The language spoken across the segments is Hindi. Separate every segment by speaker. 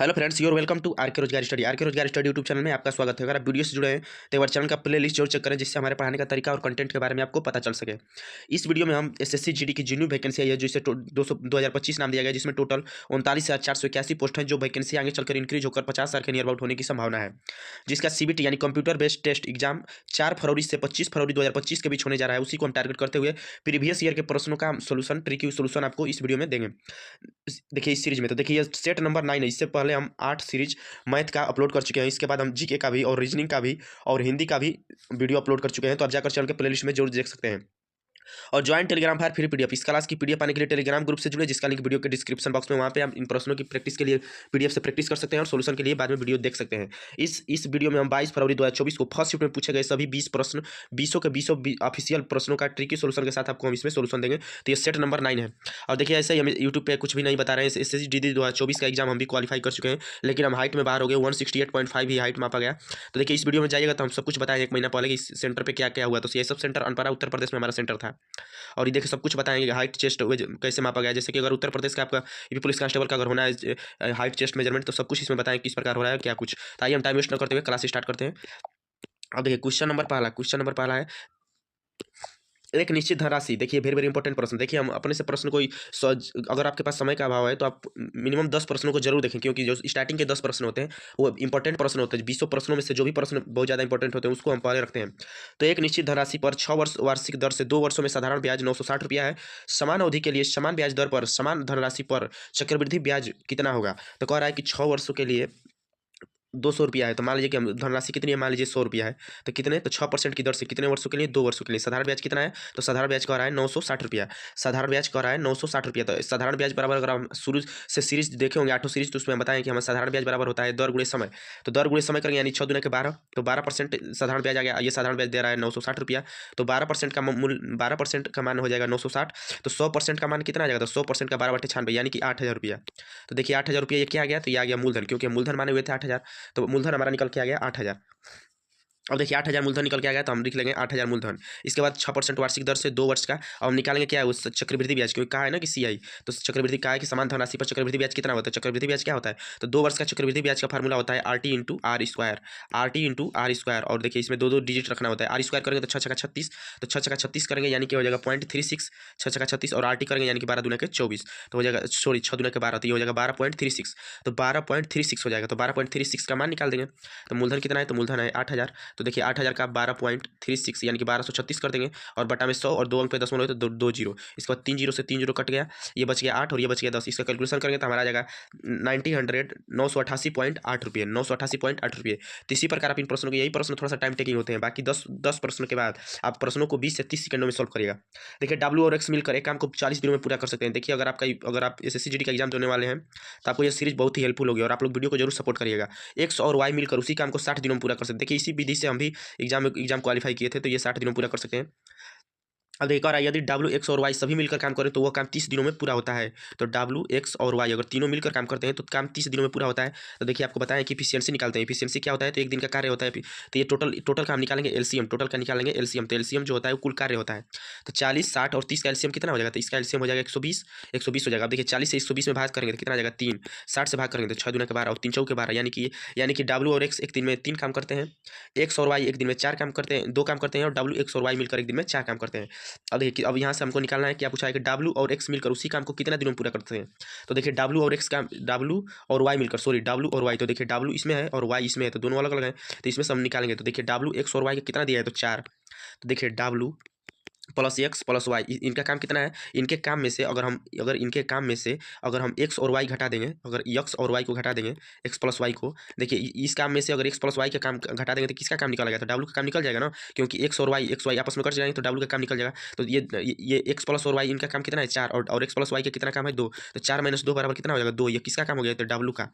Speaker 1: Hello friends, you're welcome to R K Rozgar study. Are K Rozgar study YouTube channel में आपका स्वागत है। अगर आप वीडियो से जुड़े हैं तो एक बार चैनल का प्ले लिस्ट जरूर चेक करें, जिससे हमारे पढ़ाने का तरीका और कंटेंट के बारे में आपको पता चल सके। इस वीडियो में हम एसएससी जीडी की जिन्यू वैकेंसी आई है, जिसे 2025 नाम दिया गया, जिसमें टोटल 39,481 पोस्ट है, जो वैकेंसी आगे चलकर इंक्रीज होकर 50,000 के नियर अबाउट होने की संभावना है। जिसका सीबीटी यानी कंप्यूटर बेस्ड टेस्ट एग्जाम 4 फरवरी से 25 फरवरी 2025 के बीच होने जा रहा है। उसी को हम टारगेट करते हुए प्रीवियस ईयर के प्रश्नों का सोल्यूशन, ट्रिकी सोल्यूशन आपको इस वीडियो में देंगे। देखिए इस सीरीज में तो देखिए ये सेट नंबर 9 है। इससे पहले हम 8 सीरीज मैथ का अपलोड कर चुके हैं। इसके बाद हम जीके का भी और रीजनिंग का भी और हिंदी का भी वीडियो अपलोड कर चुके हैं। तो आप जाकर चैनल के प्लेलिस्ट में जरूर देख सकते हैं। और join Telegram fire free PDF, इस क्लास की पीडीएफ पाने के लिए टेलीग्राम ग्रुप से जुड़े, जिसका लिंक वीडियो के डिस्क्रिप्शन बॉक्स में, वहाँ पे आप इन प्रश्नों की प्रैक्टिस के लिए पीडीएफ से प्रैक्टिस कर सकते हैं और सोल्यूशन के लिए बाद में वीडियो देख सकते हैं। इस वीडियो में हम 22 फरवरी 2024 को फर्स्ट शिफ्ट में पूछे गए सभी 20 प्रश्न, 20 ऑफिशियल प्रश्नों का ट्रिकी सोल्यूशन के साथ आपको हम इसमें सोल्यूशन देंगे। तो ये सेट नंबर 9 है। और देखिए ऐसे ही हम यूट्यूब पे कुछ भी नहीं बता रहे हैं। एसएससी जीडी 2024 का एग्जाम हम भी क्वालिफाई कर चुके हैं, लेकिन हम हाइट में बाहर हो गए। 168.5 ही हाइट मापा गया। तो देखिए इस वीडियो में जाइएगा तो हम सब कुछ बताएंगे, 1 महीना पहले कि इस सेंटर पर क्या क्या हुआ। तो ये सब सेंटर अनपरा उत्तर प्रदेश में हमारा सेंटर था। और ये देखिए सब कुछ बताएंगे, हाइट चेस्ट कैसे मापा गया। जैसे कि अगर उत्तर प्रदेश का आपका यूपी पुलिस कांस्टेबल का अगर होना है हाइट चेस्ट मेजरमेंट, तो सब कुछ इसमें बताएं किस प्रकार हो रहा है क्या कुछ। तो आइए हम टाइम वेस्ट न करते हुए क्लास स्टार्ट करते हैं। अब देखिए क्वेश्चन नंबर पहला है, एक निश्चित धनराशि। देखिए वेरी वेरी इंपॉर्टेंट प्रश्न। देखिए हम अपने से प्रश्न कोई अगर आपके पास समय का अभाव है तो आप मिनिमम 10 प्रश्नों को जरूर देखें, क्योंकि जो स्टार्टिंग के 10 प्रश्न होते हैं वो इंपॉर्टेंट प्रश्न होते हैं। 20 प्रश्नों में से जो भी प्रश्न बहुत ज़्यादा इंपॉर्टेंट होते हैं उसको हम पहले रखते हैं। तो एक निश्चित धनराशि पर 6 वर्ष वार्षिक दर से 2 वर्षों में साधारण ब्याज 960 रुपया है। समान अवधि के लिए समान ब्याज दर पर समान धनराशि पर चक्रवृद्धि ब्याज कितना होगा। तो कह रहा है कि 6 वर्षों के लिए 200 रुपया है। तो मान लीजिए कि हम धनराशि कितनी है, मान लीजिए 100 रुपया है। तो कितने, तो 6% की दर से कितने वर्षों के लिए, 2 वर्षों के लिए। साधारण ब्याज कितना है, तो साधारण ब्याज कह रहा है 960 रुपया। साधारण ब्याज कह रहा है 960 रुपया। तो साधारण ब्याज बराबर, अगर हम शुरू से सीरीज देखे होंगे 8 सीरीज, तो उसमें हम बताएं कि हमें साधारण ब्याज बराबर होता है दर गुणे समय। तो दर गुणे समय करेंगे यानी 6 दूना के 12, तो 12% साधारण ब्याज आ गया। ये साधारण ब्याज दे रहा है 960 रुपया। तो 12% का मूल्य, 12% का मान हो जाएगा 960। तो 100% का मान कितना आ जाएगा, तो 100% का 12/96 यानी कि 8,000 रुपया। तो देखिए 8,000 रुपया ये क्या आ गया, तो ये आ गया मूलधन, क्योंकि मूलधन माने हुए थे 8,000। तो मूलधन हमारा निकल के आ गया 8,000। अब देखिए 8,000 मूलधन निकल के आ गया, तो हम लिख लेंगे 8,000 मूलधन। इसके बाद 6% वार्षिक दर से 2 वर्ष का। अब हम निकालेंगे क्या है, उस चक्रवृद्धि ब्याज, क्योंकि कहा है ना कि सीआई। तो चक्रवृद्धि कहा है कि समान धनराशि पर चक्रवृद्धि ब्याज कितना होता है। चक्रवृद्धि ब्याज क्या होता है, तो 2 वर्ष का चक्रवृद्धि ब्याज का फार्मूला होता है RT into R square. RT into R square. और देखिए इसमें 2 डिजिट रखना होता है। आर स्क्वायर करेंगे तो 6 छका 36, तो 6 छका 36 करेंगे यानी कि हो जाएगा 0.36। 6 छका 36 और RT करेंगे यानी कि 12 दूना के 24, तो हो जाएगा, सॉरी 6 दूना के 12, तो ये हो जाएगा 12.36। तो 12.36 हो जाएगा। तो 12.36 का मान निकाल देंगे। तो मूलधन कितना है, तो मूलधन है 8,000। तो देखिए 8,000 का 12.36 यानी कि 1236 कर देंगे, और बटा में 100 और 2 अंक पे दशमलव है तो 2 जीरो। इसके बाद 3 जीरो से 3 जीरो कट गया, ये बच गया 8 और ये बच गया 10। इसका कैलकुलेशन करेंगे तो हमारा आ जाएगा 9,100 988.8 रुपये, 988.8 रुपये। तो इसी प्रकार आप इन प्रश्नों के, यही प्रश्न थोड़ा सा टाइम टेकिंग होते हैं। बाकी 10 प्रश्नों के बाद आप प्रश्नों को 20 से 30 सेकंडों में सॉल्व करिएगा। देखिए W और X मिलकर एक काम को 40 दिनों में पूरा कर सकते हैं। देखिए अगर आप एसएससी जीडी का एग्जाम देने वाले हैं तो आपको ये सीरीज बहुत ही हेल्पफुल होगी, और आप लोग वीडियो को जरूर सपोर्ट करिएगा। X और Y मिलकर उसी काम को 60 दिनों में पूरा कर सकते हैं। देखिए इसी विधि से हम भी एग्जाम क्वालिफाई किए थे, तो ये 60 दिनों में पूरा कर सकते हैं। अब एक और है, यदि W X और Y सभी मिलकर काम करें तो वह काम 30 दिनों में पूरा होता है। तो W X और Y अगर तीनों मिलकर काम करते हैं तो काम 30 दिनों में पूरा होता है। तो देखिए आपको बताएं कि एफिशिएंसी निकालते हैं। एफिशिएंसी क्या होता है, तो एक दिन का कार्य होता है। तो ये टोटल का हम निकालेंगे एलसीएम, टोटल का निकालेंगे एलसीएम। तो एलसीएम जो होता है वो कुल कार्य होता है। तो 40, 60 और 30 का एलसीएम कितना हो जाएगा, तो इसका एलसीएम हो जाएगा 120। 120 हो जाएगा। अब देखिए 40 से 120 में भाग करेंगे तो कितना आ जाएगा 3। 60 से भाग करेंगे तो 6 दूना के 12 और 3 चौके 12, यानी कि W और X एक दिन में 3 काम करते हैं, X और Y एक दिन में 4 काम करते हैं, 2 काम करते हैं, और W X और Y मिलकर एक दिन में 4 काम करते हैं। अब देखिए अब यहाँ से हमको निकालना है, क्या पूछा है कि W और X मिलकर उसी काम को कितना दिनों में पूरा करते हैं। तो देखिए W और X का, W और Y मिलकर, सॉरी W और Y, तो देखिए W इसमें है और Y इसमें है, तो दोनों अलग अलग हैं। तो इसमें से हम निकालेंगे तो देखिए W X और Y का कितना दिया है, तो 4। तो देखिए W plus X plus Y, इनका काम कितना है। इनके काम में से अगर इनके काम में से अगर हम X और Y घटा देंगे, अगर X और Y को घटा देंगे, X प्लस Y को, देखिए इस काम में से अगर X प्लस Y का काम घटा देंगे तो किसका काम निकलेगा, तो W का काम निकल जाएगा ना, क्योंकि X और Y आपस में कट जाएंगे तो W का काम निकल जाएगा। तो ये X प्लस और Y इनका काम कितना है 4, और X प्लस Y का कितना काम है 2। तो 4 - 2 बराबर कितना हो जाएगा 2। ये किसका काम हो गया, तो W का।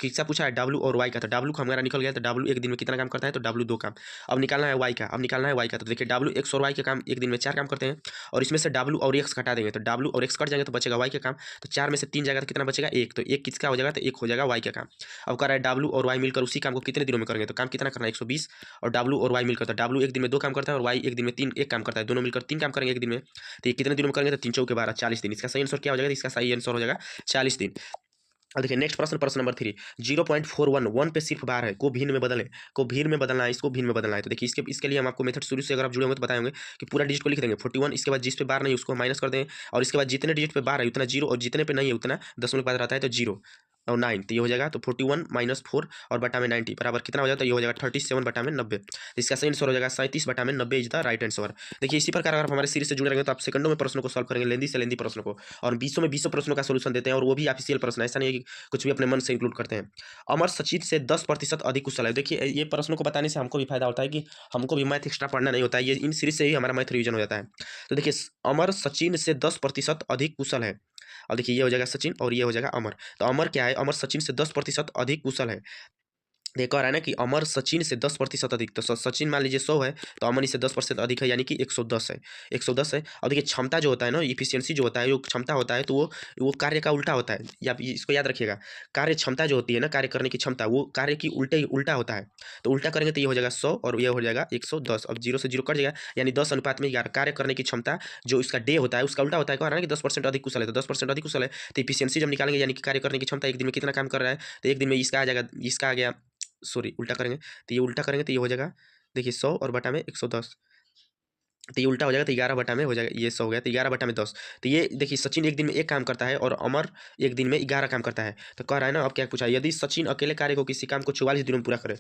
Speaker 1: किसका पूछा है, W और Y का। तो W का हमारा निकल गया। तो W एक दिन में कितना काम करता है, तो W 2 काम। अब निकालना है Y का, तो देखिए W X और Y का काम एक दिन में 4 काम करते हैं, और इसमें से W और X घटा देंगे तो W और X कट जाएंगे तो बचेगा Y का काम। तो 4 में से 3 जाएगा तो कितना बचेगा 1। तो 1 किसका हो जाएगा, तो 1 हो जाएगा Y का काम। अब कह रहा है W और Y मिलकर उसी काम को कितने दिनों में करेंगे, तो काम कितना करना है 120, और W और Y मिलकर, तो W एक दिन में 2 काम करता है और Y एक दिन में 1 काम करता है, दोनों मिलकर 3 काम करेंगे एक दिन में। तो ये कितने दिनों में करेंगे, तो 3 चौके 12, 40 दिन। इसका सही आंसर क्या हो जाएगा, इसका सही आंसर हो जाएगा 40 दिन। अब देखिए नेक्स्ट प्रश्न, प्रश्न नंबर 3, 0.41 1 पे सिर्फ बार है, को भिन्न में बदले, को भिन्न में बदलना है, इसको भिन्न में बदलना है। तो देखिए इसके लिए हम आपको मेथड शुरू से अगर आप जुड़े होंगे तो बताएंगे कि पूरा डिजिट को लिख देंगे 41, इसके बाद जिस पे बार नहीं उसको माइनस कर देंगे, और इसके बाद जितने डिजिट पे बार है उतना जीरो, और जितने पे नहीं है उतना दशमलव के बाद रहता है तो जीरो और 9, तो ये हो जाएगा तो 41 - 4 और बटा में 90 बराबर कितना हो जाता है, ये हो जाएगा 37 बटा में 90। तो इसका सही आंसर हो जाएगा 37 बटा में 90 इज द राइट आंसर। देखिए इसी प्रकार अगर आप हमारे सीरीज से जुड़े रहेंगे तो आप सेकंडों में प्रश्नों को सॉल्व करेंगे, लेंदी से लेंदी प्रश्नों को, और 20 प्रश्नों का सोल्यूशन देते हैं, और वो भी ऑफिशियल प्रश्न, ऐसा नहीं है कि कुछ भी अपने मन से इंक्लूड करते हैं। अमर सचिन से 10% अधिक कुशल है। देखिए ये प्रश्नों को बताने से हमको भी फायदा होता है कि हमको भी मैथ एक्स्ट्रा पढ़ना नहीं होता है, ये इन सीरीज से ही हमारा मैथ रिवीजन हो जाता है। तो देखिए अमर सचिन से 10% अधिक कुशल है, और देखिए ये हो जाएगा सचिन और ये हो जाएगा अमर। तो अमर क्या है, अमर सचिन से 10% अधिक कुशल है। देखो आ रहा है ना कि अमर सचिन से 10% अधिक, तो सचिन मान लीजिए 100 है तो अमर इससे 10% अधिक है, यानी कि 110 है, 110 है। और देखिए क्षमता जो होता है ना, इफिशियंसी जो होता है, जो क्षमता होता है, तो वो कार्य का उल्टा होता है, या इसको याद रखिएगा। कार्य क्षमता जो होती है ना, कार्य करने की क्षमता, वो कार्य की उल्टा होता है। तो उल्टा करेंगे तो ये हो जाएगा 100 और ये हो जाएगा 110। अब 0 से 0 कट जाएगा, यानी 10:11। कार्य करने की क्षमता जो इसका डे होता है उसका उल्टा होता है। कह रहा है ना कि 10% अधिक कुशल है, तो 10% अधिक कुशल है, तो इफिशियंसी जब निकालेंगे यानी कि कार्य करने की क्षमता एक दिन में कितना काम कर रहा है, तो एक दिन में इसका आ जाएगा, इसका आ गया, सॉरी उल्टा करेंगे तो ये उल्टा करेंगे तो ये हो जाएगा, देखिए 100 और बटा में 110, तो ये उल्टा हो जाएगा तो 11 बटा में हो जाएगा, ये 100 हो गया तो 11 बटा में 10। तो ये देखिए सचिन एक दिन में एक काम करता है और अमर एक दिन में 11 काम करता है। तो कह रहा है ना, अब क्या पूछा, यदि सचिन अकेले कार्य को किसी काम को 44 दिनों में पूरा करे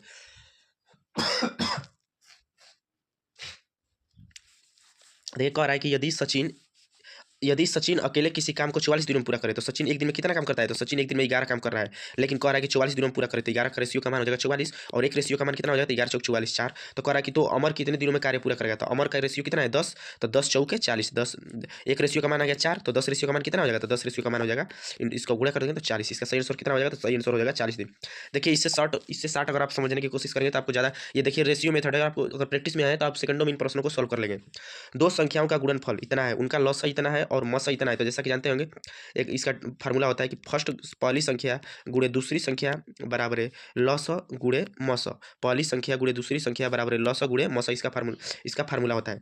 Speaker 1: देखिए कह रहा है कि यदि सचिन अकेले किसी काम को 44 दिनों में पूरा करे तो सचिन एक दिन में कितना काम करता है, तो सचिन एक दिन में 11 काम कर रहा है, लेकिन कह रहा है कि 44 दिनों में पूरा करे, तो 11 का रेशियो का मान हो जाएगा 44, और एक रेशियो का मान कितना हो जाएगा, 11 चौक 44 4। तो कह रहा है कि तो अमर कितने दिनों में कार्य पूरा करेगा, तो अमर का रेशियो कितना है 10, तो 10 चौके 40, 10 एक रेशियो का मान आ गया 4, तो 10 रेशियो का मान कितना हो जाएगा, तो 10 रेशियो का मान हो जाएगा, इसको गुणा कर देंगे तो 40, इसका सही आंसर कितना हो जाएगा, तो सही आंसर हो जाएगा 40 दिन। देखिए इससे शॉर्ट अगर आप समझने की कोशिश करेंगे तो आपको ज़्यादा, ये देखिए रेशियो मेथड है, आपको अगर प्रैक्टिस में आए तो आप सेकंडों में इन प्रश्नों को सॉल्व कर लेंगे। दो संख्याओं का गुणनफल इतना है, उनका लॉस इतना है और मस इतना है, तो जैसा कि जानते होंगे एक इसका फार्मूला होता है कि फर्स्ट पहली संख्या गुणे दूसरी संख्या बराबर है लॉस गुणे मस, पहली संख्या गुणे दूसरी संख्या बराबर है लॉस गुणे मस, इसका फार्मूला होता है।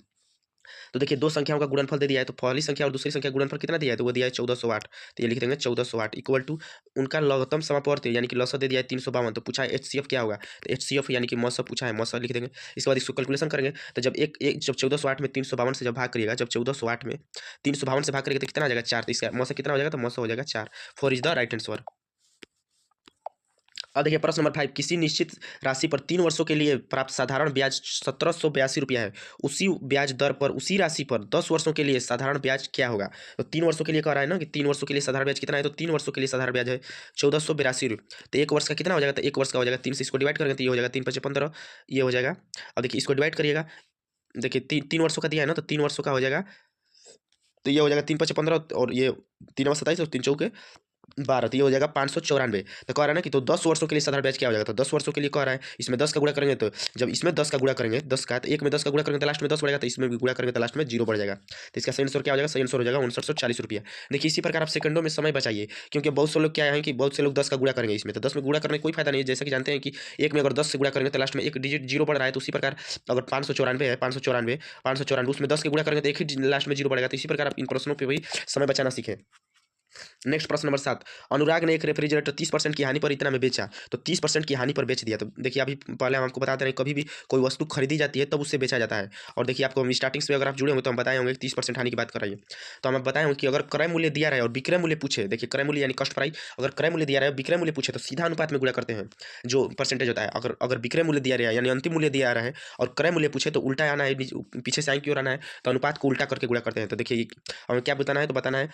Speaker 1: तो देखिए दो संख्याओं का गुणनफल दे दिया है, तो पहली संख्या और दूसरी संख्या गुणनफल कितना दिया है, तो वो दिया है 1408, तो ये लिख देंगे 1408 इक्वल टू उनका लघुत्तम समापवर्ती यानी कि लॉस दे दिया है 352, तो पूछा है HCF क्या होगा, तो HCF यानी कि मस पूछा है, मस लिख देंगे। इसके बाद इसको कैलकुलेशन करेंगे, तो जब जब 1408 में 352 से जब भाग करिएगा, जब 1408 में 352 से भाग करिएगा तो कितना आ जाएगा 4, तो इसका मस कितना हो जाएगा, तो मस हो जाएगा 4। 4 इज द राइट आंसर। अब देखिए प्रश्न नंबर 5, किसी निश्चित राशि पर 3 वर्षों के लिए प्राप्त साधारण ब्याज 1782 रुपया है, उसी ब्याज दर पर उसी राशि पर 10 वर्षों के लिए साधारण ब्याज क्या होगा। तो 3 वर्षों के लिए कह रहा है ना कि 3 वर्षों के लिए साधारण ब्याज कितना है, तो 3 वर्षों के लिए साधारण ब्याज है 1482 रुपये। तो एक वर्ष का कितना हो जाएगा, तो एक वर्ष का हो जाएगा 3 से इसको डिवाइड करेंगे तो ये हो जाएगा 3 × 5 = 15, ये हो जाएगा। अब देखिए इसको डिवाइड करिएगा, देखिए 3 वर्षों का दिया है ना, तो 3 वर्षों का हो जाएगा, तो ये हो जाएगा 3 × 5 = 15 और ये 3 × 27 और 3 चौके 12, तो ये हो जाएगा 594। तो कह रहा है ना कि तो 10 वर्षों के लिए साधारण ब्याज क्या हो जाएगा, तो 10 वर्षों के लिए कह रहा है इसमें 10 का गुणा करेंगे, तो जब इसमें 10 का गुणा करेंगे 10 का, तो एक में 10 का गुणा करेंगे तो लास्ट में 10 बढ़ेगा, तो इसमें भी गुणा करेंगे तो लास्ट में 0 बढ़ जाएगा। तो इसका सही आंसर क्या हो जाएगा, सही आंसर हो जाएगा 5940 रुपया। देखिए इसी प्रकार आप सेकंडों में समय बचाइए, क्योंकि बहुत से लोग क्या है कि बहुत से लोग 10 का गुणा करेंगे इसमें, तो 10 में गुणा करने का कोई फायदा नहीं है, जैसा कि जानते हैं कि एक में अगर 10 से गुणा करेंगे तो लास्ट में एक डिजिट 0 बढ़ रहा है, तो उसी प्रकार अगर 594 है, 594 उसमें 10 के गुणा करेंगे तो एक ही लास्ट में 0 बढ़ेगा। तो इसी प्रकार आप इन प्रश्नों पर भी समय बचाना सीखें। नेक्स्ट प्रश्न नंबर 7, अनुराग ने एक रेफ्रिजरेटर 30% की हानि पर इतना में बेचा, तो 30% की हानि पर बेच दिया। तो देखिए अभी पहले हम आपको बताते रहे कभी भी कोई वस्तु खरीदी जाती है तब उससे बेचा जाता है, और देखिए आपको हम स्टार्टिंग से अगर आप जुड़े होंगे तो हम बताए होंगे 30% हानि की बात कराइए। तो हम बताए होंगे कि अगर क्रय मूल्य दिया रहे और विक्रय मूल्य पूछे, देखिए क्रय मूल्य यानी कॉस्ट प्राइस, अगर क्रय मूल्य दिया रहा है विक्रय मूल्य पूछे तो सीधा अनुपात में गुणा करते हैं जो परसेंटेज होता है। अगर विक्रय मूल्य दिया रहा है यानी अंतिम मूल्य दिया रहा है और क्रय मूल्य पूछे तो उल्टा आना है, पीछे से आगे की ओर आना है, तो अनुपात को उल्टा करके गुणा करते हैं। तो देखिए हमें क्या बताना है, तो बताना है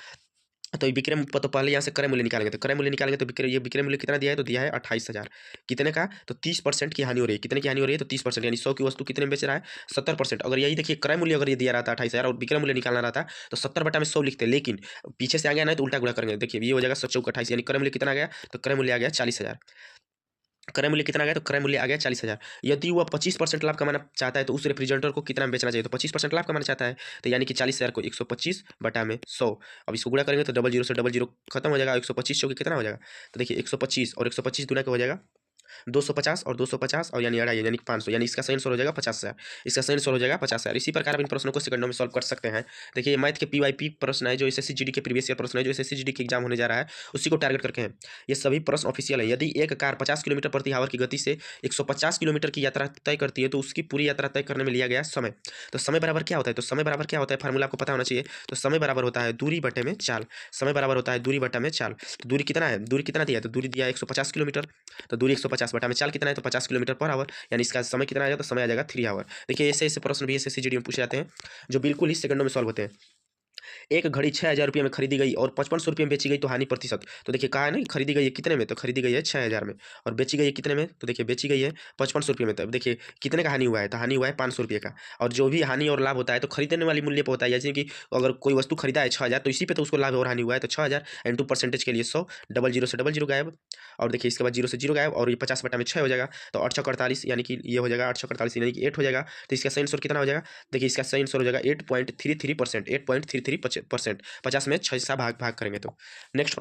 Speaker 1: तो विक्रय तो पहले यहाँ से क्रय मूल्य निकालेंगे, तो क्रय मूल्य निकालेंगे तो विक्रय मूल्य कितना दिया है, तो दिया है 28,000। कितने का, तो 30% की हानि हो रही है, कितने की हानि हो रही है, तो 30%, यानी 100 की वस्तु कितने में बेच रहा है 70%। अगर यही देखिए क्रय मूल्य अगर ये दिया रहता 28,000 और विक्रय मूल्य निकालना रहता तो 70/100 लिखते, लेकिन पीछे से आ गया ना तो उल्टा गुणा करेंगे। देखिए ये हो जाएगा 7 चौक 28, यानी क्रय मूल्य कितना आ गया, तो क्रय मूल्य आ गया 40,000। क्रय मूल्य कितना आ गया, तो क्रय मूल्य आ गया 40,000। यदि वह 25% लाभ कमाना चाहता है तो उस रेफ्रिजरेटर को कितना में बेचना चाहिए, तो 25% लाभ कमाना चाहता है, तो यानी कि 40,000 को 125/100। अब इसको गुणा करेंगे तो 00 से 00 खत्म हो जाएगा, 125 चौके कितना हो जाएगा, तो देखिए 125 और 125 दूना का हो जाएगा 250 और 250 और यानी 2.5 यानी 500, यानी इसका सही आंसर हो जाएगा 50,000। इसका सही आंसर हो जाएगा 50,000। इसी प्रकार आप इन प्रश्नों को सेकंडों में सॉल्व कर सकते हैं। देखिए ये मैथ के पीवाईपी प्रश्न है जो एसएससी जीडी के प्रीवियस ईयर प्रश्न है जो एसएससी जीडी के एग्जाम होने जा रहा है उसी को टारगेट करके हैं। ये सभी प्रश्न ऑफिशियल है। यदि एक कार 50 किलोमीटर प्रति आवर की गति से 150 किलोमीटर की यात्रा तय करती है तो उसकी पूरी यात्रा तय करने में लिया गया समय, तो समय बराबर क्या होता है? तो समय बराबर क्या होता है? फार्मूला आपको पता होना चाहिए। तो समय बराबर होता है दूरी बटे में चाल। समय बराबर होता है दूरी बटा में चाल। तो दूरी कितना है? दूरी कितना दिया है? तो दूरी दिया है 150 किलोमीटर। तो दूरी 150 बटा में चाल कितना है? तो 50 किलोमीटर पर आवर, यानी इसका समय कितना आएगा? तो समय आ जाएगा 3 आवर। देखिए ऐसे ऐसे प्रश्न भी एसएससी जीडी में पूछे जाते हैं जो बिल्कुल ही सेकंडों में सॉल्व होते हैं। एक घड़ी 6,000 रुपये में खरीदी गई और 5500 रुपये में बेची गई तो हानि प्रतिशत। तो देखिए कहा है ना खरीदी गई है कितने में? तो खरीदी गई है 6,000 में और बेची गई है कितने में? तो देखिए बेची गई है 5500 रुपये में। तब देखिए कितने का हानि हुआ है? तो हानि हुआ है 500 रुपये का। और जो भी हानि और लाभ होता है तो खरीदने वाली मूल्य पर होता है। जैसे कि अगर कोई वस्तु खरीदा है 6,000 तो इसी पे तो उसको लाभ और हानि हुआ है। तो 6,000 इंटू परसेंटेज के लिए 100, डबल जीरो से डबल जीरो गायब, और देखिए इसके बाद जीरो से जीरो गायब, और ये 50 बटा में 6 हो जाएगा। तो 8 6 48 यानी कि ये हो जाएगा 8 6 48 यानी कि 8 हो जाएगा। तो इसका सही आंसर कितना हो जाएगा? देखिए इसका सही आंसर हो जाएगा 8.33%। 8.33%। 50 में 6 से भाग करेंगे तो। नेक्स्ट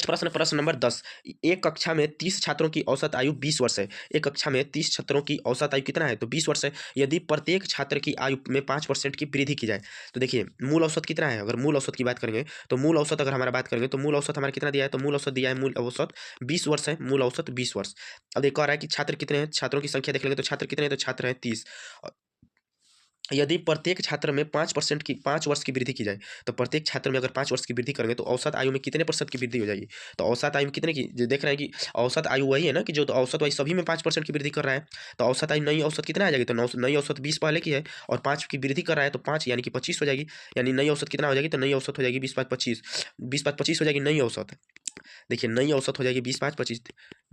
Speaker 1: प्रश्न, प्रश्न नंबर 10। एक कक्षा में 30 छात्रों की औसत आयु 20 वर्ष है। एक कक्षा में 30 छात्रों की औसत आयु कितना है? तो 20 वर्ष है। यदि प्रत्येक छात्र की आयु में 5% की वृद्धि की जाए तो देखिए मूल औसत कितना है? अगर मूल औसत की बात करेंगे तो मूल औसत अगर हमारा बात करेंगे तो मूल औसत हमारा कितना दिया है? तो मूल औसत दिया है, मूल औसत 20 वर्ष है। मूल औसत 20 वर्ष। अब एक और है कि छात्र कितने हैं? छात्रों की संख्या देख लेंगे तो छात्र कितने हैं? तो छात्र हैं 30। यदि प्रत्येक छात्र में 5% की 5 वर्ष की वृद्धि की जाए तो प्रत्येक छात्र में अगर 5 वर्ष की वृद्धि करेंगे तो औसत आयु में कितने प्रतिशत की वृद्धि हो जाएगी? तो औसत आयु में कितने की देख रहे हैं कि औसत आयु वही है ना कि जो तो औसत आयु सभी में 5% की वृद्धि कर रहा है। तो औसत आयु नई औसत कितना आ जाएगी? तो नई औसत 20 पहले की है और 5 की वृद्धि कर रहा है तो 5 यानी कि 25 हो जाएगी। यानी नई औसत कितना हो जाएगी? तो नई औसत हो जाएगी 20/25। 20/25 हो जाएगी नई औसत। देखिए नई औसत हो जाएगी 20/25।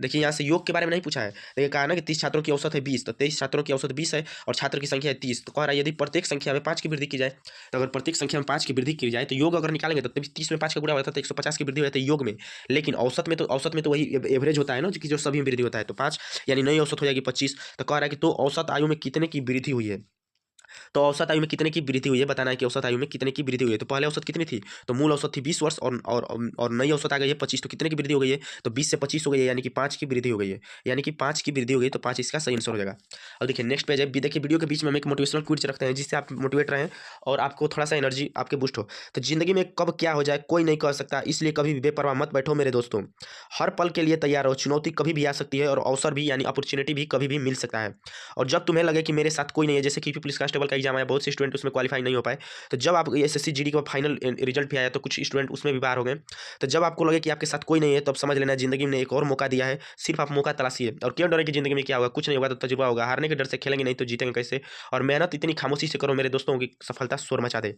Speaker 1: देखिए यहाँ से योग के बारे में नहीं पूछा है। देखिए कहा ना कि 30 छात्रों की औसत है 20, तो 23 छात्रों की औसत 20 है और छात्र की संख्या है 30। तो कह रहा है यदि प्रत्येक संख्या में 5 की वृद्धि की जाए, तो अगर प्रत्येक संख्या में 5 की वृद्धि की जाए तो योग अगर निकालेंगे तो 30 में 5 का गुणा होता है तो 150 की वृद्धि हो जाती है योग में। लेकिन औसत में तो वही एवरेज होता है ना कि जो सभी में वृद्धि होता है। तो 5 यानी नई औसत हो जाएगी 25। तो कह रहा है कि तो औसत आयु में कितने की वृद्धि हुई है? तो औसत आयु में कितने की वृद्धि हुई है बताना है कि औसत आयु में कितने की वृद्धि हुई है। तो पहले औसत कितनी थी? तो मूल औसत थी 20 वर्ष और नई औसत आ गई है 25। तो कितने की वृद्धि हो गई है? तो 20 से 25 हो गई है, यानी कि 5 की वृद्धि हो गई है। यानी कि 5 की वृद्धि हो गई तो 5 इसका सही आंसर हो जाएगा। और देखिए नेक्स्ट पेज है। देखिए वीडियो के बीच में हम एक मोटिवेशनल क्विज रखते हैं जिससे आप मोटिवेट रहें और आपको थोड़ा सा एनर्जी आपके बूस्ट हो। तो जिंदगी में कब क्या हो जाए कोई नहीं कह सकता, इसलिए कभी भी बेपरवाह मत बैठो मेरे दोस्तों। हर पल के लिए तैयार रहो, चुनौती कभी भी आ सकती है और अवसर भी यानी अपॉर्चुनिटी भी कभी भी मिल सकता है। और जब तुम्हें लगे कि मेरे साथ कोई नहीं है, जैसे कि पुलिस कांस्टेबल का एग्जाम आया, बहुत से स्टूडेंट उसमें क्वालीफाई नहीं हो पाए, तो जब आप एसएससी जीडी का फाइनल रिजल्ट भी आया तो कुछ स्टूडेंट उसमें भी बाहर हो गए, तो जब आपको लगे कि आपके साथ कोई नहीं है तो अब समझ लेना जिंदगी में एक और मौका दिया है। सिर्फ आप मौका तलाशिए और क्यों डरे कि जिंदगी में क्या होगा, कुछ नहीं होगा तो तजुर्बा होगा। हारने के डर से खेलेंगे नहीं तो जीतेंगे कैसे? और मेहनत इतनी खामोशी से करो मेरे दोस्तों की सफलता शोर मचा दे।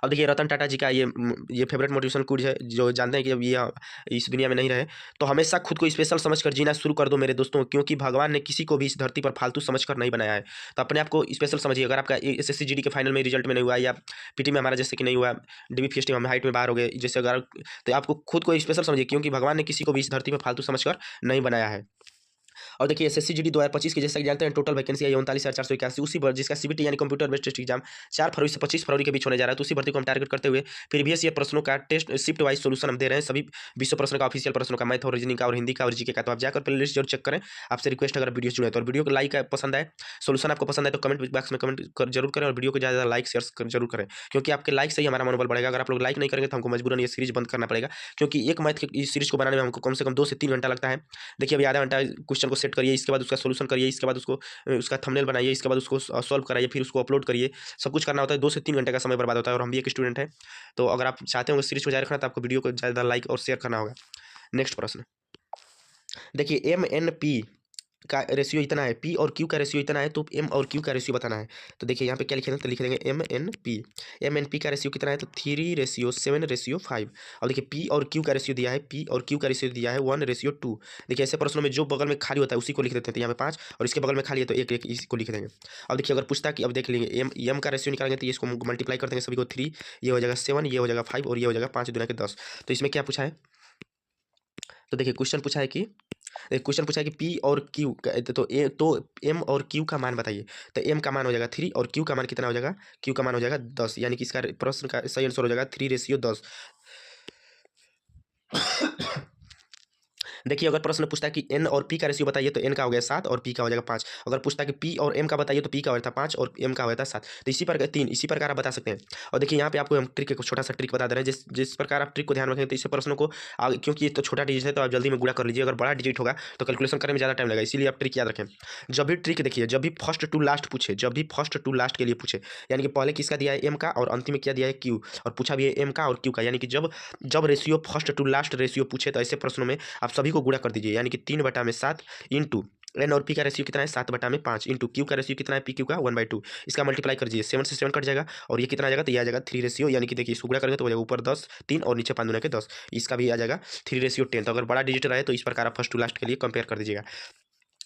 Speaker 1: अब देखिए रतन टाटा जी का ये फेवरेट मोटिवेशन क्विज है। जो जानते हैं कि अब ये इस दुनिया में नहीं रहे तो हमेशा खुद को स्पेशल समझकर जीना शुरू कर दो मेरे दोस्तों, क्योंकि भगवान ने किसी को भी इस धरती पर फालतू समझकर नहीं बनाया है। तो अपने आप को स्पेशल समझिए। अगर आपका एसएससी जीडी के फाइनल में रिजल्ट में नहीं हुआ या पीटी में हमारा जैसे कि नहीं हुआ, डीबीपीएसटी में हम हाइट में बाहर हो गए जैसे, अगर तो आपको खुद को स्पेशल समझिए क्योंकि भगवान ने किसी को भी इस धरती पर फालतू समझकर नहीं बनाया है। और देखिए एसएससी जीडी 2025 की जैसा कि जानते हैं टोटल वैकेंसी है 39,481। उसी पर जिसका सीबीटी यानी कंप्यूटर बेस्ड टेस्ट एग्जाम 4 फरवरी से 25 फरवरी के बीच होने जा रहा है। तो उसी भर्ती को हम टारगेट करते हुए प्रीवियस ईयर प्रश्नों का टेस्ट शिफ्ट वाइज सोल्यूशन हम दे रहे हैं। सभी 20 प्रश्नों का ऑफिशियल प्रश्नों का मैथ और रीजनिंग का और हिंदी का और जीके का। तो आप जाकर प्ले लिस्ट जरूर चेक करें। आपसे रिक्वेस्ट अगर वीडियो चुने तो, और वीडियो को लाइक पसंद आए, सोल्यूशन आपको पसंद आए तो कमेंट बॉक्स में कमेंट जरूर करें और वीडियो को ज़्यादा लाइक शेयर जरूर करें, क्योंकि आपके लाइक से ही हमारा मनोबल बढ़ेगा। अगर आप लोग लाइक नहीं करेंगे तो हमको मजबूरन ये सीरीज बंद करना पड़ेगा, क्योंकि एक मैथ की इस सीरीज को बनाने में हमको कम से कम 2 से 3 घंटा लगता है। देखिए अभी आधा घंटा क्वेश्चन को सेट करिए, इसके बाद उसका सोल्यूशन करिए, इसके बाद उसको उसका थंबनेल बनाइए, इसके बाद उसको सॉल्व कराइए, फिर उसको अपलोड करिए। सब कुछ करना होता है, 2 से 3 घंटे का समय बर्बाद होता है और हम भी एक स्टूडेंट हैं। तो अगर आप चाहते हो सीरीज को जारी रखना तो आपको वीडियो को ज़्यादा लाइक और शेयर करना होगा। नेक्स्ट प्रश्न देखिए, एम एन पी का रेशियो इतना है, पी और क्यू का रेशियो इतना है, तो एम और क्यू का रेशियो बताना है। तो देखिए यहाँ पे क्या लिखेंगे, तो लिख देंगे एम एन पी का रेशियो कितना है, तो 3:7:5। अब देखिए पी और क्यू का रेशियो दिया है, पी और क्यू का रेशियो दिया है 1:2। देखिए ऐसे प्रश्नों में जो बगल में खाली होता है उसी को लिख देते हैं। तो यहाँ पे 5 और इसके बगल में खाली है तो 1 1 इसको लिख देंगे। अब देखिए अगर पूछता कि अब देख लेंगे एम का रेशियो निकालेंगे तो इसको मल्टीप्लाई कर देंगे सभी को 3, ये हो जाएगा 7, ये हो जाएगा 5 और ये हो जाएगा 5 दूना के 10। तो इसमें क्या पूछा है, तो देखिए क्वेश्चन पूछा है कि पी और क्यू तो एम और क्यू का मान बताइए। तो एम का मान हो जाएगा 3 और क्यू का मान कितना हो जाएगा, क्यू का मान हो जाएगा 10, यानी कि इसका प्रश्न का सही आंसर हो जाएगा 3:10। देखिए अगर प्रश्न पूछता है कि एन और पी का रेशियो बताइए तो एन का हो गया 7 और पी का हो जाएगा 5। अगर पूछता है कि पी और एम का बताइए तो पी का हो जाता 5 और एम का हो जाता 7। तो इसी प्रकार 3 इसी प्रकार आप बता सकते हैं। और देखिए यहाँ पे आपको हम ट्रिक एक छोटा सा ट्रिक बता दे रहे हैं, जिस जिस प्रकार आप ट्रिक को ध्यान रखेंगे तो इस प्रश्नों को आगे, क्योंकि ये तो छोटा डिजिट है तो आप जल्दी में गुणा कर लीजिए। अगर बड़ा डिजिट होगा तो कैलकुलेशन करने में ज़्यादा टाइम लगेगा, इसीलिए आप ट्रिक याद रखें। जब भी ट्रिक देखिए, जब भी फर्स्ट टू लास्ट पूछे, जब भी फर्स्ट टू लास्ट के लिए पूछे, यानी कि पहले किसका दिया है एम का और अंतिम में क्या दिया है क्यू, और पूछा भी है एम का और क्यू का, यानी कि जब जब ratio first to last ratio पूछे तो ऐसे प्रश्नों में आप सभी को गुणा कर दीजिए, यानी कि 3/7 इंटू एन और पी का रेशियो कितना है 7/5 इंटू क्यू का रेशियो कितना है पी क्यू का 1/2। इसका मल्टीप्लाई कर दीजिए, 7 से 7 कट जाएगा और ये कितना आ जाएगा, तो ये आ जाएगा 3 रेशियो, यानी कि देखिए इसको गुणा करेंगे तो हो जाएगा ऊपर 10 3 और नीचे 5 दूना के 10। इसका भी आ जाएगा 3:10। तो अगर बड़ा डिजिट रहे तो इस प्रकार आप फर्स्ट टू लास्ट के लिए कंपेयर कर दीजिएगा।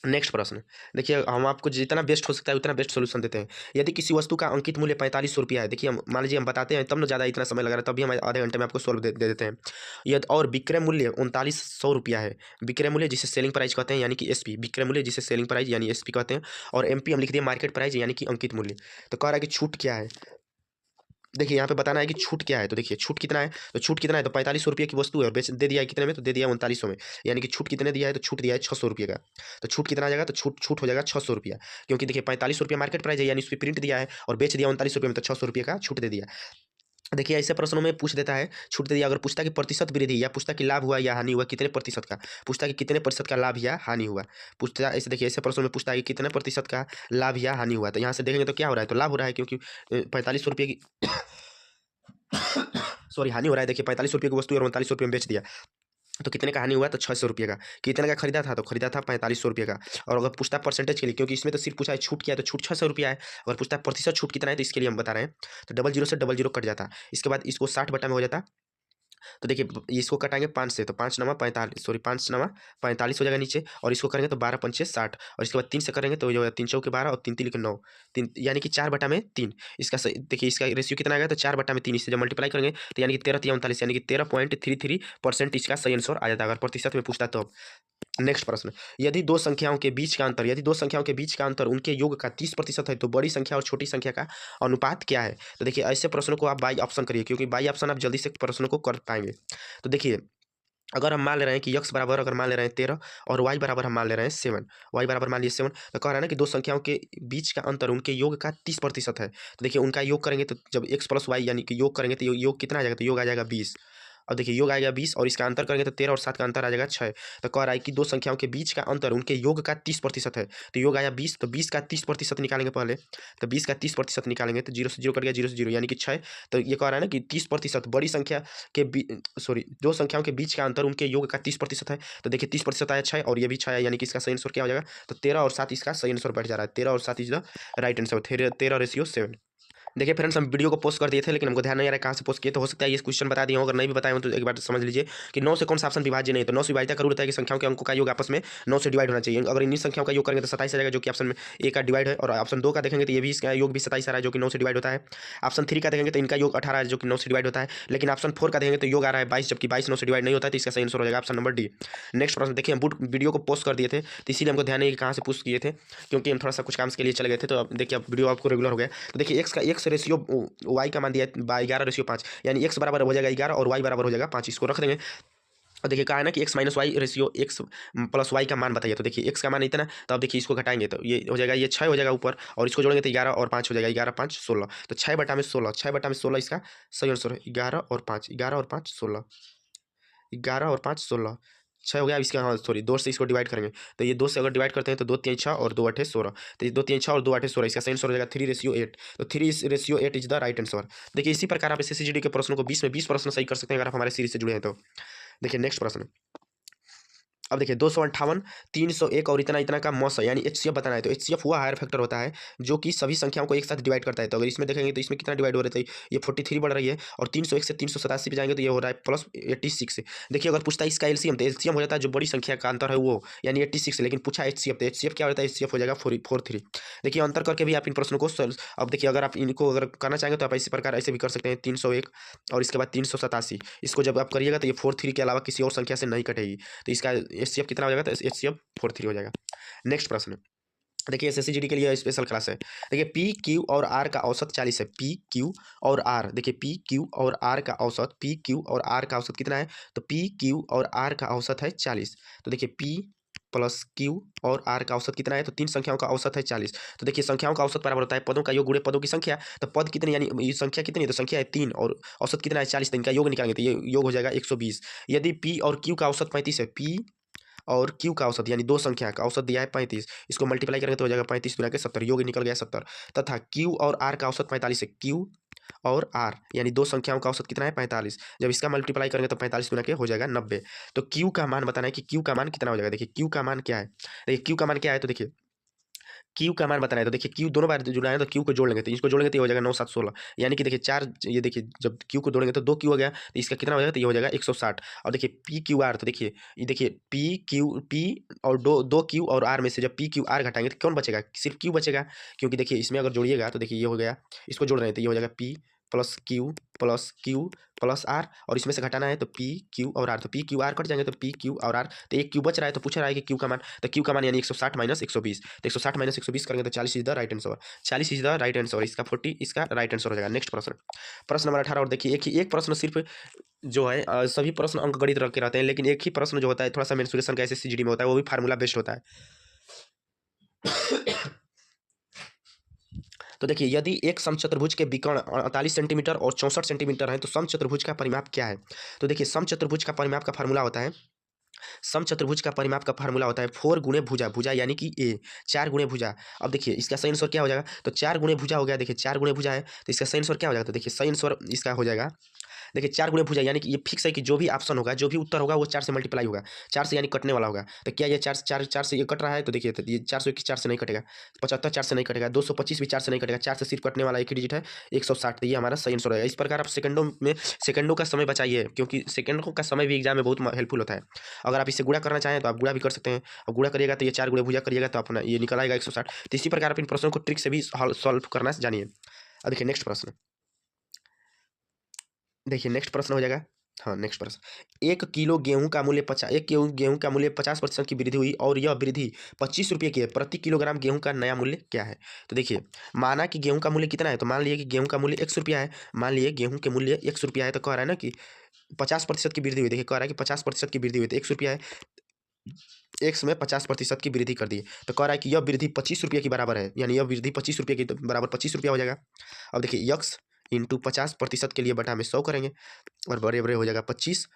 Speaker 1: नेक्स्ट प्रश्न देखिए, हम आपको जितना बेस्ट हो सकता है उतना बेस्ट सोल्यूशन देते हैं। यदि किसी वस्तु का अंकित मूल्य 4500 है, देखिए हम मान लीजिए हम बताते हैं तब ना ज़्यादा इतना समय लग रहा है, तभी हम आधे घंटे में आपको सोल्व दे देते हैं। यदि और विक्रय मूल्य 3900 है, विक्रय मूल्य जिसे सेलिंग प्राइस कहते हैं यानी कि एसपी, विक्रय मूल्य जिसे सेलिंग प्राइस यानी एसपी कहते हैं, और एमपी हम लिख दिए मार्केट प्राइस यानी कि अंकित मूल्य। तो कह रहा है कि छूट क्या है, देखिए यहाँ पे बताना है कि छूट क्या है। तो देखिए छूट कितना है, तो छूट कितना है, तो 4500 की वस्तु है और बेच दे दिया है कितने में, तो दे दिया 3900 में, यानी कि छूट कितने दिया है, तो छूट दिया है 600 रुपये का। तो छूट कितना आ जाएगा, तो छूट छूट हो जाएगा 600 रुपया, क्योंकि देखिए 4500 मार्केट प्राइस है, यानी उस पर प्रिंट दिया है और बेच दिया 3900 में, तो 600 रुपये का छूट दे दिया। देखिए ऐसे प्रश्नों में पूछ देता है छूट दे दिया। अगर पूछता कि प्रतिशत वृद्धि या पूछता कि लाभ हुआ या हानि हुआ कितने प्रतिशत का, पूछता कि कितने प्रतिशत का लाभ या हानि हुआ, पूछता ऐसे देखिए ऐसे प्रश्नों में पूछता है कि कितने प्रतिशत का लाभ या हानि हुआ। तो यहाँ से देखेंगे तो क्या हो रहा है, तो लाभ हो रहा है, क्योंकि 4500 की सॉरी हानि हो रहा है। देखिए 4500 की वस्तु और 3900 में बेच दिया, तो कितने का हानि हुआ, तो 600 रुपये का। कितने का खरीदा था, तो खरीदा था 4500 का। और अगर पूछता परसेंटेज के लिए, क्योंकि इसमें तो सिर्फ पूछा है छूट क्या है, तो छूट 600 रुपया है। अगर पूछता है प्रतिशत छूट कितना है, तो इसके लिए हम बता रहे हैं, तो 00 से 00 कट जाता। इसके बाद इसको 60 में हो जाता। तो देखिए इसको कटाएंगे 5 से, तो 5 9 45 सॉरी 5 9 45 हो जाएगा नीचे, और इसको करेंगे तो 12 पंचे 60, और इसके बाद 3 से करेंगे तो हो जाएगा 3 चौके 12 और 3 3 9 3, यानी कि 4/3। इसका देखिए इसका रेशियो कितना आ गया, तो 4/3। इससे जब मल्टीप्लाई करेंगे तो यानी कि 13 यानी कि 13.33% इसका सही आंसर आ जाता है, अगर प्रतिशत में पूछता तो। नेक्स्ट प्रश्न, यदि दो संख्याओं के बीच का अंतर, यदि दो संख्याओं के बीच का अंतर उनके योग का 30% है, तो बड़ी संख्या और छोटी संख्या का अनुपात क्या है। तो देखिए ऐसे प्रश्नों को आप बाई ऑप्शन करिए, क्योंकि बाई ऑप्शन आप जल्दी से प्रश्नों को कर पाएंगे। तो देखिए अगर हम मान ले रहे हैं कि x बराबर अगर मान ले रहे हैं 13 और y बराबर हम मान ले रहे हैं 7, y बराबर मान लीजिए 7, तो कह रहा है ना कि दो संख्याओं के बीच का अंतर उनके योग का 30% है। तो देखिए उनका योग करेंगे तो जब x प्लस वाई यानी कि योग करेंगे तो योग कितना आ जाएगा, तो योग आ जाएगा 20। और देखिए योग आएगा 20 और इसका अंतर करेंगे तो 13 और 7 का अंतर आ जाएगा 6। तो कह रहा है कि दो संख्याओं के बीच का अंतर उनके योग का 30% है। तो योग आया 20, तो 20 का 30% निकालेंगे पहले, तो 20 का 30% निकालेंगे तो 0 से 0 कट गया, 0 से 0 यानी कि 6। तो ये कह रहा है ना कि 30% बड़ी संख्या के सॉरी दो संख्याओं के बीच का अंतर उनके योग का 30% है। तो देखिए 30% आया 6 और ये भी 6 है, यानी कि इसका सही आंसर क्या हो जाएगा, तो 13 और 7 इसका सही आंसर बैठ जा रहा है। 13 और 7 इज द राइट आंसर, 13:7। देखिए फ्रेंड्स हम वीडियो को पोस्ट कर दिए थे, लेकिन हमको ध्यान नहीं आ रहा है कहाँ से पोस्ट किए, तो हो सकता है ये क्वेश्चन बता दिए हो। अगर नहीं भी बताए हो तो एक बार समझ लीजिए कि 9 से कौन सा ऑप्शन विभाज्य नहीं है। तो 9 से विभाज्यता का रूल होता है कि संख्याओं के अंकों का योग आपस में 9 से डिवाइड होना चाहिए। अगर इन्हीं संख्याओं का योग करेंगे तो 27 आ जाएगा, जो कि ऑप्शन में ए का डिवाइड है। और ऑप्शन 2 का देखेंगे तो ये भी इसका योग भी 27 आ रहा है, जो कि 9 से डिवाइड होता है। ऑप्शन 3 का देखेंगे तो इनका योग 18 है, जो कि 9 से डिवाइड होता है। लेकिन ऑप्शन 4 का देखेंगे तो योग आ रहा है 22, जबकि 22 9 से डिवाइड नहीं होता है, तो इसका सही आंसर हो जाएगा ऑप्शन नंबर डी। नेक्स्ट प्रश्न देखिए, हम वीडियो को पोस्ट कर दिए थे तो इसीलिए हमको ध्यान नहीं कि कहाँ से पोस्ट किए थे, क्योंकि हम थोड़ा सा कुछ काम के लिए चले गए थे। तो अब देखिए अब वीडियो आपको रेगुलर हो गया। तो देखिए एक्स का एक्स रेशियो वाई का मान दिया 11:5, यानी x बराबर हो जाएगा 11 और y बराबर हो जाएगा 5। इसको रख देंगे। और देखिए कहा है ना कि x minus Y ratio x plus Y का मान बताइए। तो देखिए x का मान इतना, तो अब देखिए इसको घटाएंगे तो ये हो जाएगा, ये 6 हो जाएगा ऊपर, और इसको जोड़ेंगे तो 11 और 5 हो जाएगा, 11 5 16। तो 6/16, 6/16 इसका सही आंसर है। 11 और 5, 11 और 5 16, 11 और 5 16, 6 हो गया। अब इसका हाँ सॉरी 2 से इसको डिवाइड करेंगे, तो ये 2 से अगर डिवाइड करते हैं तो 2 3 6 और 2 8 16। तो ये 2 3 6 और 2 8 16, इसका सही आंसर हो जाएगा 3:8। तो 3:8 इज द राइट आंसर। देखिए इसी प्रकार आप SSCGD के प्रश्नों को 20 में 20 प्रश्न सही कर सकते हैं अगर आप हमारे सीरीज से जुड़े हैं तो। देखिए नेक्स्ट प्रश्न, अब देखिए 258, 301 और इतना इतना का मौसा यानी HCF बताना है। तो HCF हुआ हायर फैक्टर होता है जो कि सभी संख्याओं को एक साथ डिवाइड करता है। तो अगर इसमें देखेंगे तो इसमें कितना डिवाइड हो रहा है, तो ये 43 बढ़ रही है, और 301 से 387 पे जाएंगे तो ये हो रहा है +86। देखिए अगर पूछता है इसका LCM, तो LCM हो जाता है जो बड़ी संख्या का अंतर है वो, यानी 86। लेकिन पूछा HCF, तो HCF क्या होता है, HCF हो जाएगा 43। देखिए अंतर करके भी आप इन प्रश्नों को अब देखिए अगर आप इनको अगर करना चाहेंगे तो आप इसी प्रकार ऐसे भी कर सकते हैं। 301 और इसके बाद 387, इसको जब आप करिएगा तो ये 43 के अलावा किसी और संख्या से नहीं कटेगी। तो इसका HCF कितना हो जाएगा, तो HCF 43 हो जाएगा। नेक्स्ट प्रश्न, देखिए एसएससी जीडी के लिए स्पेशल क्लास है। देखिए पी क्यू और आर का औसत 40 है। पी क्यू और आर, देखिए पी क्यू और आर का औसत, पी क्यू और आर का औसत कितना है? तो पी क्यू और आर का औसत है 40। तो देखिए पी प्लस क्यू और आर का औसत कितना है? तो तीन संख्याओं का औसत है 40। तो देखिए संख्याओं का औसत बराबर होता है पदों का योग गुणे पदों की संख्या। तो पद कितने, यानी ये संख्या कितनी है? तो संख्या है 3 और औसत कितना है? 40। तो इनका योग निकालेंगे तो ये योग हो जाएगा 120। यदि पी और क्यू का औसत 35 है, पी और क्यू का औसत यानी दो संख्या का औसत दिया है 35, इसको मल्टीप्लाई करेंगे तो हो जाएगा 35 गुना के 70, योग निकल गया 70। तथा क्यू और आर का औसत 45 है। क्यू और आर यानी दो संख्याओं का औसत कितना है? 45। जब इसका मल्टीप्लाई करेंगे तो 45 गुना के हो जाएगा 90। तो क्यू का मान बताना है कि क्यू का मान कितना हो जाएगा। देखिए क्यू का मान क्या है? देखिए क्यू का मान क्या है? तो देखिए क्यू का मान बताना है तो देखिए क्यू दोनों बार जुड़ा है तो क्यू को जोड़ लेंगे, तो इसको जोड़ेंगे तो ये हो जाएगा 9 7 16, यानी कि देखिए चार, ये देखिए जब क्यू को जोड़ेंगे तो 2 क्यू हो गया, तो इसका कितना हो जाएगा? तो ये हो जाएगा 160। और देखिए पी क्यू आर, तो देखिए ये देखिए पी क्यू, पी और दो क्यू और आर में से जब पी क्यू आर घटाएंगे तो कौन बचेगा? सिर्फ क्यू बचेगा, क्योंकि देखिए इसमें अगर जोड़िएगा तो देखिए ये हो गया, इसको जोड़ रहे हैं तो ये हो जाएगा P plus Q plus R, और इसमें से घटाना है तो पी क्यू और आर, तो पी क्यू आर कट जाएंगे तो पी क्यू और आर, तो एक क्यू बच रहा है तो पूछ रहा है कि क्यू का मान, तो क्यू का मान यानी 160 माइनस 120, तो 160 माइनस 120 करेंगे तो 40 is the right answer. 40 is the right answer, इसका 40 इसका राइट आंसर हो जाएगा। नेक्स्ट प्रश्न, प्रश्न नंबर 18। और देखिए एक प्रश्न सिर्फ जो है सभी प्रश्न अंक गणित रख के रहते हैं, लेकिन एक ही प्रश्न जो होता है थोड़ा सा मेंसुरेशन का एसएससी जीडी में होता है, वो भी फार्मूला बेस्ड होता है। तो देखिए यदि एक समचतुर्भुज के विकर्ण 48 सेंटीमीटर और 64 सेंटीमीटर है तो समचतुर्भुज का परिमाप क्या है? तो देखिए समचतुर्भुज का परिमाप का फार्मूला होता है, समचतुर्भुज का परिमाप का फार्मूला होता है 4 गुणे भुजा, भुजा यानी कि ए, 4 गुणे भुजा। अब देखिए इसका सही आंसर क्या हो जाएगा? तो 4 गुणे भुजा हो गया, देखिए 4 गुणे भुजा है तो इसका सही आंसर क्या हो जाएगा? तो देखिए सही आंसर इसका हो जाएगा, देखिए 4 गुणे भुजा यानी कि ये फिक्स है कि जो भी ऑप्शन होगा, जो भी उत्तर होगा वो 4 से मल्टीप्लाई होगा, 4 से यानी कटने वाला होगा। तो क्या ये 4 से ये कट रहा है? तो देखिए तो ये 4 से नहीं कटेगा, 75 4 से नहीं कटेगा, 225 भी 4 से नहीं कटेगा, 4 से सिर्फ कटने वाला एक ही डिजिट है 160। तो ये हमारा सही आंसर रहेगा। इस प्रकार आप सेकंडों का समय बचाइए, क्योंकि सेकंडों का समय भी एग्जाम में बहुत हेल्पफुल होता है। अगर आप इसे गुणा करना चाहें तो आप गुणा भी कर सकते हैं, और गुणा करिएगा तो ये 4 गुणे भुजा करिएगा तो अपना ये निकल आएगा 160। तो इसी प्रकार आप इन प्रश्नों को ट्रिक से भी सॉल्व करना जानिए। अब देखिए नेक्स्ट प्रश्न, देखिए नेक्स्ट प्रश्न हो जाएगा, हाँ नेक्स्ट प्रश्न, एक किलो गेहूं का मूल्य 50% की वृद्धि हुई और यह वृद्धि 25 रुपये की है। प्रति किलोग्राम गेहूं का नया मूल्य क्या है? तो देखिए माना कि गेहूं का मूल्य कितना है, तो मान लीजिए कि गेहूं का मूल्य 100 रुपया है, मान लीजिए गेहूं के मूल्य 100 रुपया है, तो कह रहा है ना कि 50% की वृद्धि हुई। देखिए कह रहा है कि 50% की वृद्धि हुई, तो 100 रुपया है, एक्स में 50% की वृद्धि कर दी, तो कह रहा है कि यह वृद्धि 25 रुपये की बराबर है, यानी यह वृद्धि 25 रुपये की बराबर 25 रुपया हो जाएगा। अब देखिए यक्स इंटू 50% के लिए बटा में 100 करेंगे और बड़े बड़े हो जाएगा 25।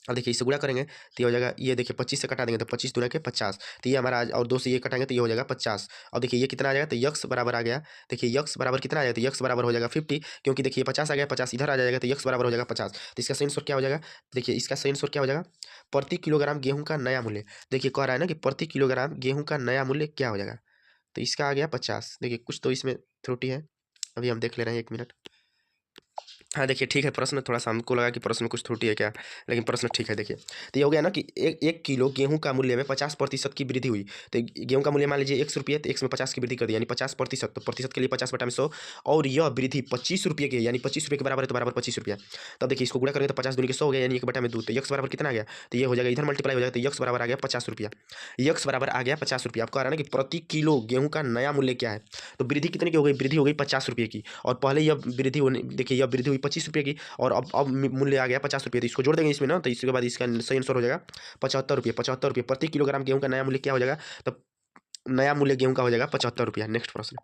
Speaker 1: अब देखिए इसे गुणा करेंगे तो ये हो जाएगा, ये देखिए 25 से कटा देंगे तो 25 दूना के 50, तो ये हमारा और 2 से ये कटाएंगे तो ये हो जाएगा 50। और देखिए ये कितना आ जाएगा? तो यक्स बराबर आ गया, देखिए यक्स बराबर कितना आ जाएगा? तो यक्स बराबर हो जाएगा 50, क्योंकि देखिए 50 आ गया, 50 इधर आ जाएगा तो यक्स बराबर हो जाएगा 50। तो इसका सही आंसर क्या हो जाएगा? देखिए इसका सही आंसर क्या हो जाएगा? प्रति किलोग्राम गेहूं का नया मूल्य, देखिए कह रहा है ना कि प्रति किलोग्राम गेहूं का नया मूल्य क्या हो जाएगा? तो इसका आ गया 50। देखिए कुछ तो इसमें त्रुटि है, अभी हम देख ले रहे हैं, 1 मिनट। हाँ देखिए ठीक है, प्रश्न थोड़ा सा हमको लगा कि प्रश्न में कुछ त्रुटि है क्या, लेकिन प्रश्न ठीक है। देखिए तो ये हो गया ना कि एक किलो गेहूं का मूल्य में 50% की वृद्धि हुई। तो गेहूं का मूल्य मान लीजिए 100 रुपये, तो 1 में 50 की वृद्धि कर दी, यानी 50%, तो प्रतिशत के लिए 50 बटा में 100, और यह वृद्धि 25 रुपये की, यानी 25 रुपये के बराबर है, तो बराबर 25 रुपया। तब देखिए इसको गुणा करेंगे तो 50 दूनी के 100 हो गया, यानी 1 बटा में 2, तो यक्स बराबर कितना आ गया? तो ये हो जाएगा, इधर मल्टीप्लाई हो जाएगा, तो यक्स बराबर आ गया 50 रुपया, यक्स बराबर आ गया 50 रुपया। आपको आ रहा है ना कि प्रति किलो गेहूं का नया मूल्य क्या है? तो वृद्धि कितने की हो गई? वृद्धि हो गई 50 रुपये की, और पहले यह वृद्धि होने, देखिए यह वृद्धि हुई 25 रुपये की, और अब मूल्य आ गया 50 रुपये, तो इसको जोड़ देंगे इसमें ना, तो इसके बाद इसका सही आंसर हो जाएगा 75 रुपये। 75 रुपये प्रति किलोग्राम गेहूं का नया मूल्य क्या हो जाएगा? तो नया मूल्य गेहूं का हो जाएगा 75 रुपया। नेक्स्ट प्रश्न,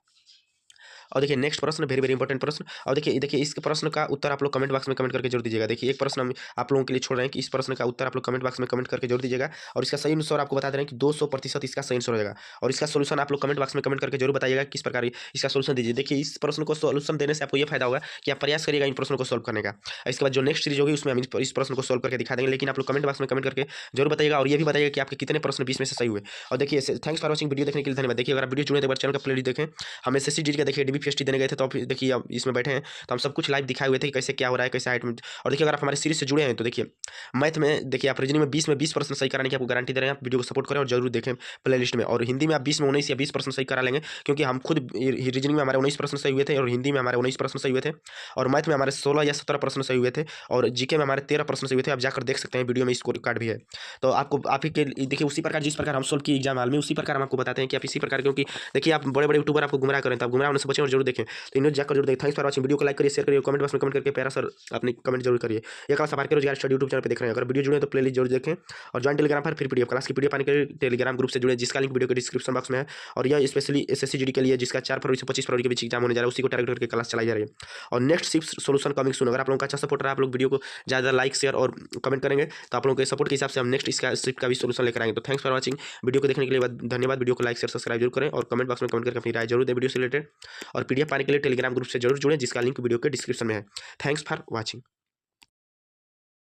Speaker 1: और देखिए नेक्स्ट प्रश्न वेरी वेरी इंपॉर्टेंट प्रश्न, और देखिए इस प्रश्न का उत्तर आप लोग कमेंट बॉक्स में कमेंट करके जरूर दीजिएगा। देखिए एक प्रश्न हम आप लोगों के लिए छोड़ रहे हैं कि इस प्रश्न का उत्तर आप लोग कमेंट बॉक्स में कमेंट करके जरूर दीजिएगा, और इसका सही आंसर आपको बता दे रहे हैं कि 200% इसका सही आंसर हो जाएगा, और इसका सोल्यूशन आप लोग कमेंट बॉक्स में कमेंट करके जरूर बताइएगा किस प्रकार इसका सोल्यूशन दीजिए। देखिए इस प्रश्न को सोल्यूशन देने से आपको ये फायदा होगा कि आप प्रयास करिएगा इन प्रश्नों को सोल्व करने का। इसके बाद जो नेक्स्ट सीरीज होगी उसमें हम इस प्रश्न को सोल्व करके दिखा देंगे, लेकिन आप लोग कमेंट बॉक्स में कमेंट करके जरूर बताइएगा, और ये भी बताइएगा कि आपके कितने प्रश्न 20 में से सही हुए। और देखिए थैंक्स फॉर वॉचिंग वीडियो देखने के लिए धन्यवाद। देखिए अगर वीडियो जुड़े तो चैनल का प्लेलिस्ट देखें, हम एसएससी जीडी का देखिए डीबी पीएचडी देने गए थे, तो अब देखिए अब इसमें बैठे हैं, तो हम सब कुछ लाइव दिखाए हुए थे कि कैसे क्या हो रहा है, कैसे हाइट में। और देखिए अगर आप हमारे सीरीज से जुड़े हैं तो देखिए मैथ में देखिए आप रीजनिंग में 20 में 20% सही कराने की आपको गारंटी दे रहे हैं। आप वीडियो को सपोर्ट करें और जरूर देखें प्ले लिस्ट में। और हिंदी में आप 20 में 19 या 20% सही करा लेंगे, क्योंकि हम खुद रीजनिंग में हमारे 19% सही हुए थे और हिंदी में हमारे 19% सही हुए थे, और मैथ में हमारे 16 या 17% सही हुए थे, और जीके में हमारे 13% सही हुए थे। आप जाकर देख सकते हैं, वीडियो में स्कोर कार्ड भी है। तो आपको आप ही के देखिए उसी प्रकार जिस प्रकार हम सोल्व की एग्जाम हाल में, उसी प्रकार हम आपको बताते हैं कि आप इसी प्रकार, क्योंकि देखिए आप बड़े बड़े यूट्यूबर आपको गुमराह करें, तो आप गुमराह होने से बचें और जरूर देखें। तो इन्हें जाकर जरूर देखें। Thanks for watching. वीडियो को लाइक करिए, शेयर करिए, कमेंट बॉक्स में कमेंट करके प्यारा सर अपनी कमेंट जरूर करिए। ये class are K Rozgar study YouTube channel पे देख रहे हैं, अगर वीडियो जुड़े तो प्लेलिस्ट जरूर देखें, और ज्वाइन टेलीग्राम पर फिर पीडीएफ क्लास की पीडीएफ पाने के लिए टेलीग्राम ग्रुप से जुड़े, जिसका लिंक वीडियो के डिस्क्रिप्शन बॉक्स में है। और यह स्पेशली एसएससी जीडी के लिए, जिसका 4 फरवरी से 25 फरवरी के बीच एग्जाम होने जा रहा है, उसी को टारगेट करके क्लास चलाई जा रही है। और next shift solution coming soon. अगर आप लोगों का अच्छा सपोर्ट रहा, आप लोग वीडियो को ज़्यादा लाइक शेयर और कमेंट करेंगे, तो आप लोगों के सपोर्ट के हिसाब से हम नेक्स्ट इसका शिफ्ट का भी सोल्यूशन लेकर आएंगे। तो थैंक्स फॉर वॉचिंग। वीडियो को देखने के लिए धन्यवाद। वीडियो को लाइक शेयर सब्सक्राइब जरूर करें, और कमेंट बॉक्स में कमेंट करके अपनी राय जरूर दें वीडियो से रिलेटेड। और पीडीएफ पाने के लिए टेलीग्राम ग्रुप से जरूर जुड़ें, जिसका लिंक वीडियो के डिस्क्रिप्शन में है। Thanks for watching.